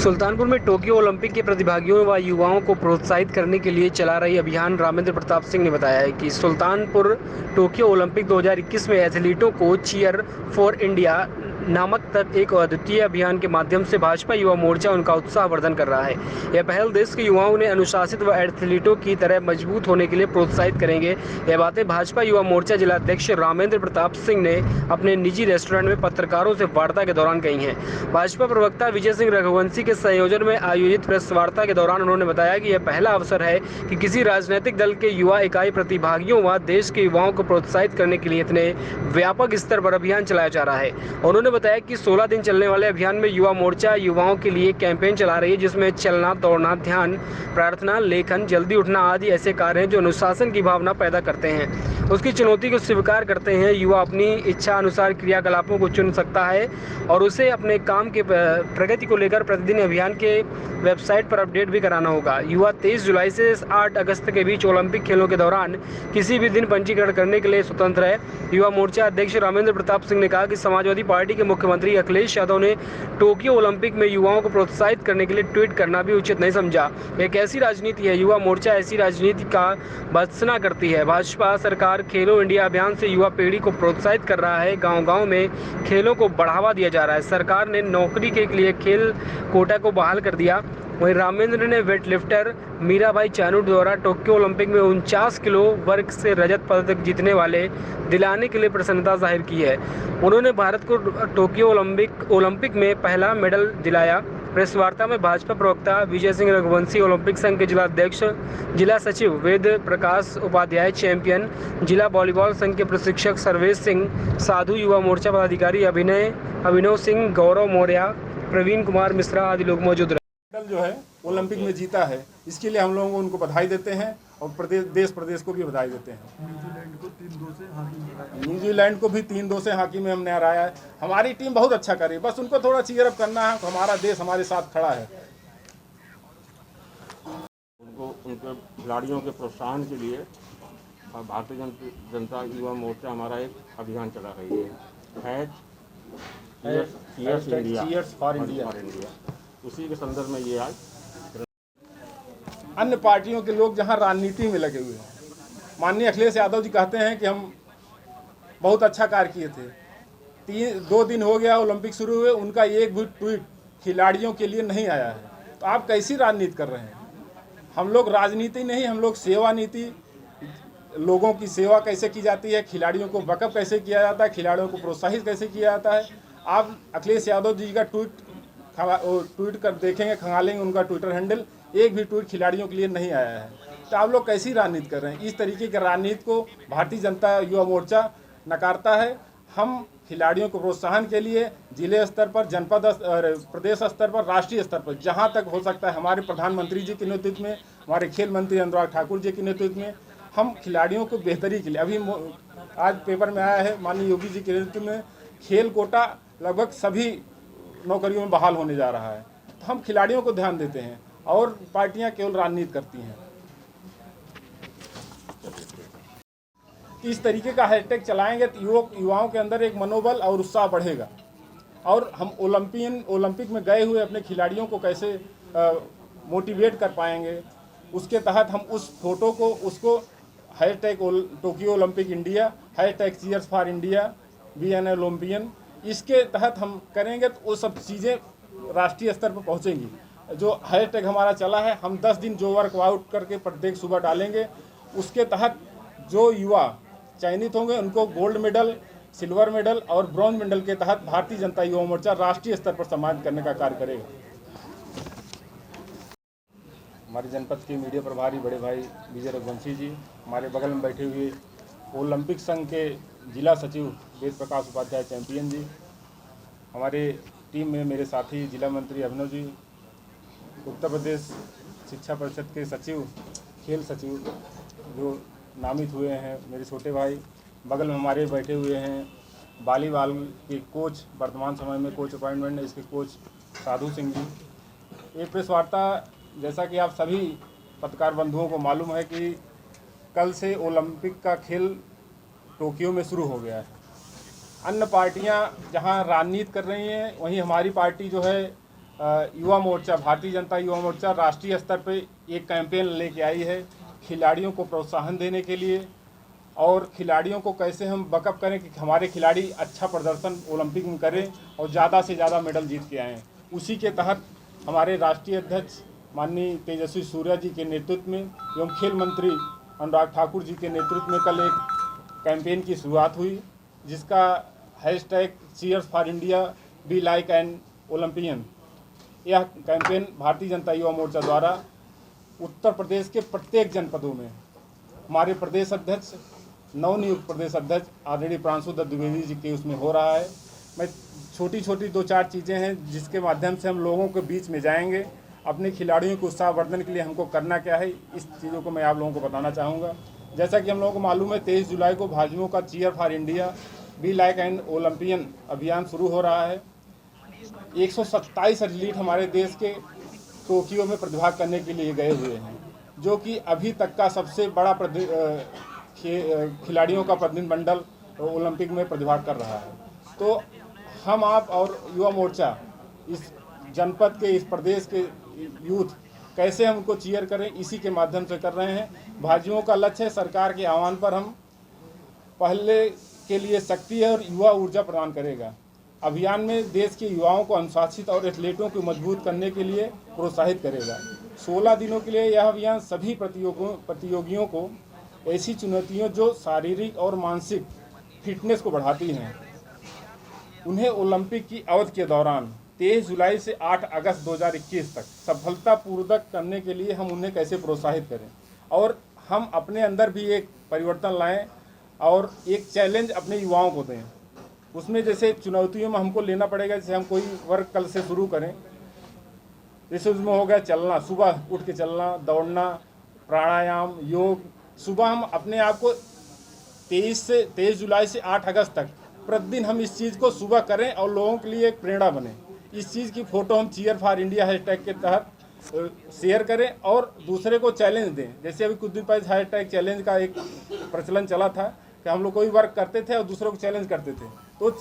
सुल्तानपुर में Tokyo Olympic के प्रतिभागियों व युवाओं को प्रोत्साहित करने के लिए चला रही अभियान रामेंद्र प्रताप सिंह ने बताया है कि सुल्तानपुर टोक्यो ओलंपिक 2021 में एथलीटों को चीयर फॉर इंडिया नामक तक एक अद्वितीय अभियान के माध्यम से भाजपा युवा मोर्चा उनका उत्साहवर्धन कर रहा है। यह पहल देश के युवाओं ने अनुशासित व एथलीटों की तरह मजबूत होने के लिए प्रोत्साहित करेंगे। यह बातें भाजपा युवा मोर्चा जिलाध्यक्ष रामेंद्र प्रताप सिंह ने अपने निजी रेस्टोरेंट में पत्रकारों से वार्ता के दौरान कही हैं। भाजपा प्रवक्ता विजय सिंह रघुवंशी के संयोजन में आयोजित प्रेस वार्ता के दौरान उन्होंने बताया कि यह पहला अवसर है कि किसी राजनीतिक दल के युवा इकाई प्रतिभागियों व देश के युवाओं को प्रोत्साहित करने के लिए इतने व्यापक स्तर पर अभियान चलाया जा रहा है। उन्होंने बताया कि 16 दिन चलने वाले अभियान में युवा मोर्चा युवाओं के लिए कैंपेन चला रही है, जिसमें चलना, दौड़ना, ध्यान, प्रार्थना, लेखन, जल्दी उठना आदि ऐसे कार्य हैं जो अनुशासन की भावना पैदा करते हैं। उसकी चुनौती को स्वीकार करते हैं। युवा अपनी इच्छा अनुसार क्रियाकलापों को चुन सकता है और उसे अपने काम के प्रगति को लेकर प्रतिदिन अभियान के वेबसाइट पर अपडेट भी कराना होगा। युवा 23 जुलाई से 8 अगस्त के बीच ओलंपिक खेलों के दौरान किसी भी दिन पंजीकरण करने के लिए स्वतंत्र है। युवा मोर्चा अध्यक्ष रामेंद्र प्रताप सिंह ने कहा कि समाजवादी पार्टी के मुख्यमंत्री अखिलेश यादव ने टोक्यो ओलंपिक में युवाओं को प्रोत्साहित करने के लिए ट्वीट करना भी उचित नहीं समझा। एक ऐसी राजनीति है, युवा मोर्चा ऐसी राजनीति का भत्सना करती है। भाजपा सरकार खेलो इंडिया अभियान से युवा पीढ़ी को प्रोत्साहित कर रहा है। गांव-गांव में खेलों को बढ़ावा दिया जा रहा है। सरकार ने नौकरी के लिए खेल कोटा को बहाल कर दिया। वहीं रामेंद्र ने वेटलिफ्टर मीराबाई चानू द्वारा टोक्यो ओलंपिक में 49 किलो वर्ग से रजत पदक जीतने वाले दिलाने के लिए प्रसन्नता जाहिर की है। उन्होंने भारत को टोक्यो ओलंपिक में पहला मेडल दिलाया। प्रेस वार्ता में भाजपा प्रवक्ता विजय सिंह रघुवंशी, ओलंपिक संघ के जिलाध्यक्ष, जिला सचिव वेद प्रकाश उपाध्याय, चैंपियन जिला वॉलीबॉल संघ के प्रशिक्षक सर्वेश सिंह, साधु युवा मोर्चा पदाधिकारी अभिनव सिंह, गौरव मौर्य, प्रवीण कुमार मिश्रा आदि लोग मौजूद रहे। मेडल जो है ओलंपिक में जीता है, इसके लिए हम लोगों को उनको बधाई देते हैं और देश प्रदेश को भी बधाई देते हैं। न्यूजीलैंड को भी 3-2 से हॉकी में हमने हराया है। हमारी टीम बहुत अच्छा कर रही है, बस उनको थोड़ा चीयर अप करना है। हमारा देश हमारे साथ खड़ा है। उनको उनके खिलाड़ियों के प्रोत्साहन के लिए भारतीय जनता युवा मोर्चा हमारा एक अभियान चला रही है, चीयर्स फॉर इंडिया। उसी के संदर्भ में ये आज अन्य पार्टियों के लोग जहां राजनीति में लगे हुए हैं, माननीय अखिलेश यादव जी कहते हैं कि हम बहुत अच्छा कार्य किए थे। 2 दिन हो गया ओलंपिक शुरू हुए, उनका एक भी ट्वीट खिलाड़ियों के लिए नहीं आया है। तो आप कैसी राजनीति कर रहे हैं? हम लोग राजनीति नहीं, हम लोग सेवा नीति, लोगों की सेवा कैसे की जाती है, खिलाड़ियों को बैकअप कैसे किया जाता है, खिलाड़ियों को प्रोत्साहित कैसे किया जाता है। आप अखिलेश यादव जी का ट्वीट कर देखेंगे, खंगालेंगे उनका ट्विटर हैंडल, एक भी ट्वीट खिलाड़ियों के लिए नहीं आया है। तो आप लोग कैसी राजनीति कर रहे हैं? इस तरीके की राजनीति को भारतीय जनता युवा मोर्चा नकारता है। हम खिलाड़ियों को प्रोत्साहन के लिए जिले स्तर पर, जनपद प्रदेश स्तर पर, राष्ट्रीय स्तर पर, जहां तक हो सकता है हमारे प्रधानमंत्री जी के नेतृत्व में, हमारे खेल मंत्री अनुराग ठाकुर जी के नेतृत्व में, हम खिलाड़ियों को बेहतरी के लिए, अभी आज पेपर में आया है माननीय योगी जी के नेतृत्व में खेल कोटा लगभग सभी नौकरियों में बहाल होने जा रहा है। तो हम खिलाड़ियों को ध्यान देते हैं और पार्टियां केवल राजनीति करती हैं। इस तरीके का हैशटैग चलाएंगे तो युवाओं के अंदर एक मनोबल और उत्साह बढ़ेगा। और हम ओलंपिक में गए हुए अपने खिलाड़ियों को कैसे मोटिवेट कर पाएंगे, उसके तहत हम उस फोटो को, उसको hashtag Tokyo Olympic India, hashtag cheers for India, V N Olympian, इसके तहत हम करेंगे तो वो सब चीज़ें राष्ट्रीय स्तर पर पहुंचेंगी। जो हैशटैग हमारा चला है, हम 10 दिन जो वर्कआउट करके प्रत्येक सुबह डालेंगे, उसके तहत जो युवा चयनित होंगे उनको गोल्ड मेडल, सिल्वर मेडल और ब्रॉन्ज मेडल के तहत भारतीय जनता युवा मोर्चा राष्ट्रीय स्तर पर सम्मानित करने का कार्य करेगा। हमारे जनपद के मीडिया प्रभारी बड़े भाई विजय रघुवंशी जी, हमारे बगल में बैठे हुए ओलंपिक संघ के जिला सचिव वेद प्रकाश उपाध्याय, चैंपियन जी, हमारे टीम में मेरे साथी जिला मंत्री अभिनव जी, उत्तर प्रदेश शिक्षा परिषद के सचिव, खेल सचिव जो नामित हुए हैं, मेरे छोटे भाई, बगल में हमारे बैठे हुए हैं वॉलीबॉल के कोच, वर्तमान समय में कोच अपॉइंटमेंट है इसके कोच साधु सिंह जी। एक प्रेस वार्ता, जैसा कि आप सभी पत्रकार बंधुओं को मालूम है कि कल से ओलंपिक का खेल टोक्यो में शुरू हो गया है। अन्य पार्टियां जहां राजनीति कर रही हैं, वहीं हमारी पार्टी जो है युवा मोर्चा, भारतीय जनता युवा मोर्चा राष्ट्रीय स्तर पे एक कैंपेन लेके आई है खिलाड़ियों को प्रोत्साहन देने के लिए, और खिलाड़ियों को कैसे हम बकअप करें कि हमारे खिलाड़ी अच्छा प्रदर्शन ओलंपिक में करें और ज़्यादा से ज़्यादा मेडल जीत के आएँ। उसी के तहत हमारे राष्ट्रीय अध्यक्ष माननीय तेजस्वी सूर्या जी के नेतृत्व में एवं खेल मंत्री अनुराग ठाकुर जी के नेतृत्व में कल एक कैंपेन की शुरुआत हुई, जिसका hashtag cheers for India be like an Olympian. यह कैंपेन भारतीय जनता युवा मोर्चा द्वारा उत्तर प्रदेश के प्रत्येक जनपदों में हमारे प्रदेश अध्यक्ष, नवनियुक्त प्रदेश अध्यक्ष आदरणीय प्रांशु दत्त द्विवेदी जी के उसमें हो रहा है। मैं छोटी छोटी 2-4 चीज़ें हैं जिसके माध्यम से हम लोगों के बीच में जाएंगे। अपने खिलाड़ियों को उत्साहवर्धन के लिए हमको करना क्या है, इस चीज़ों को मैं आप लोगों को बताना चाहूँगा। जैसा कि हम लोगों को मालूम है 23 जुलाई को भाजयुमो का cheer for India be like an Olympian अभियान शुरू हो रहा है। 127 एथलीट हमारे देश के टोक्यो में प्रतिभाग करने के लिए गए हुए हैं, जो कि अभी तक का सबसे बड़ा खिलाड़ियों का प्रतिनिधिमंडल ओलंपिक में प्रतिभाग कर रहा है। तो हम आप और युवा मोर्चा इस जनपद के, इस प्रदेश के यूथ कैसे हम उनको चीयर करें, इसी के माध्यम से कर रहे हैं। भाजयुमो का लक्ष्य है सरकार के आह्वान पर हम पहले के लिए शक्ति और युवा ऊर्जा प्रदान करेगा। अभियान में देश के युवाओं को अनुशासित और एथलीटों को मजबूत करने के लिए प्रोत्साहित करेगा। 16 दिनों के लिए यह अभियान सभी प्रतियोगियों को ऐसी चुनौतियों जो शारीरिक और मानसिक फिटनेस को बढ़ाती हैं, उन्हें ओलंपिक की अवधि के दौरान 23 जुलाई से 8 अगस्त 2021 तक सफलतापूर्वक करने के लिए हम उन्हें कैसे प्रोत्साहित करें, और हम अपने अंदर भी एक परिवर्तन लाएं और एक चैलेंज अपने युवाओं को दें। उसमें जैसे चुनौतियों में हमको लेना पड़ेगा, जैसे हम कोई वर्क कल से शुरू करें, जैसे उसमें हो गया चलना, सुबह उठ के चलना, दौड़ना, प्राणायाम, योग। सुबह हम अपने आप को 23 जुलाई से 8 अगस्त तक प्रतिदिन हम इस चीज़ को सुबह करें और लोगों के लिए एक प्रेरणा बने। इस चीज़ की फ़ोटो हम चीयर फॉर इंडिया हैशटैग के तहत शेयर करें और दूसरे को चैलेंज दें। जैसे अभी कुछ दिन पहले हैशटैग चैलेंज का एक प्रचलन चला था कि हम लोग कोई वर्क करते थे और दूसरों को चैलेंज करते थे।